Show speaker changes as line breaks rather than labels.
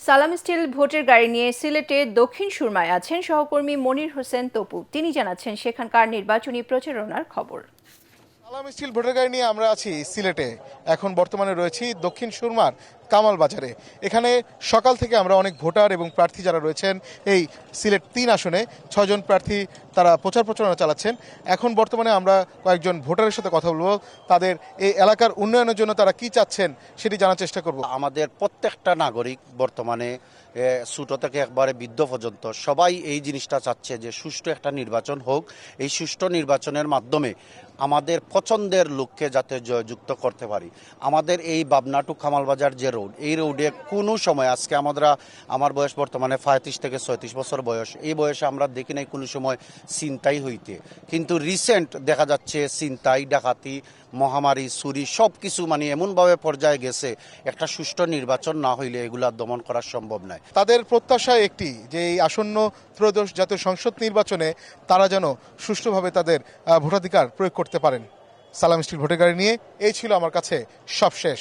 সালাম স্টিল ভোটের গাড়ি নিয়ে সিলেটে দক্ষিণ সুরমায় আছেন সহকর্মী মনির হোসেন তপু। তিনি জানাচ্ছেন সেখানকার নির্বাচনী প্রচারণার খবর।
সালাম স্টিল ভোটার গাড়ি নিয়ে আমরা আছি সিলেটে। এখন বর্তমানে রয়েছি দক্ষিণ সুরমার কামাল বাজারে। এখানে সকাল থেকে আমরা অনেক ভোটার এবং প্রার্থী যারা রয়েছেন এই সিলেট ৩ আসনে ৬ জন প্রার্থী তারা প্রচার প্রচারণা চালাচ্ছেন। এখন বর্তমানে আমরা কয়েকজন ভোটারের সাথে কথা বলবো, তাদের এই এলাকার উন্নয়নের জন্য তারা কি চাচ্ছেন সেটি জানার চেষ্টা করব।
আমাদের প্রত্যেকটা নাগরিক বর্তমানে ছোট থেকে একবারে বৃদ্ধ পর্যন্ত সবাই এই জিনিসটা চাচ্ছে যে সুষ্ঠু একটা নির্বাচন হোক। এই সুষ্ঠু নির্বাচনের মাধ্যমে আমাদের পছন্দের লোককে যাতে জয়যুক্ত করতে পারি। আমাদের এই বাবনা টু কামালবাজার যে রোড, এই রোডে কোনো সময় আজকে আমার বয়স বর্তমানে 35 থেকে 36 বছর বয়স। এই বয়সে আমরা দেখি নাই কোনো সময় ছিনতাই হইতে, কিন্তু রিসেন্ট দেখা যাচ্ছে ছিনতাই, ডাকাতি, মহামারী, চুরি সব কিছু মানে এমনভাবে পর্যায়ে গেছে, একটা সুষ্ঠু নির্বাচন না হইলে এগুলা দমন করা সম্ভব নয়।
তাদের প্রত্যাশা একটি যে এই আসন্ন ত্রয়োদশ জাতীয় সংসদ নির্বাচনে তারা যেন সুষ্ঠুভাবে তাদের ভোটাধিকার প্রয়োগ করতে পারেন। সালাম স্টিল ভোটার গাড়ি নিয়ে এই ছিল আমার কাছে সবশেষ।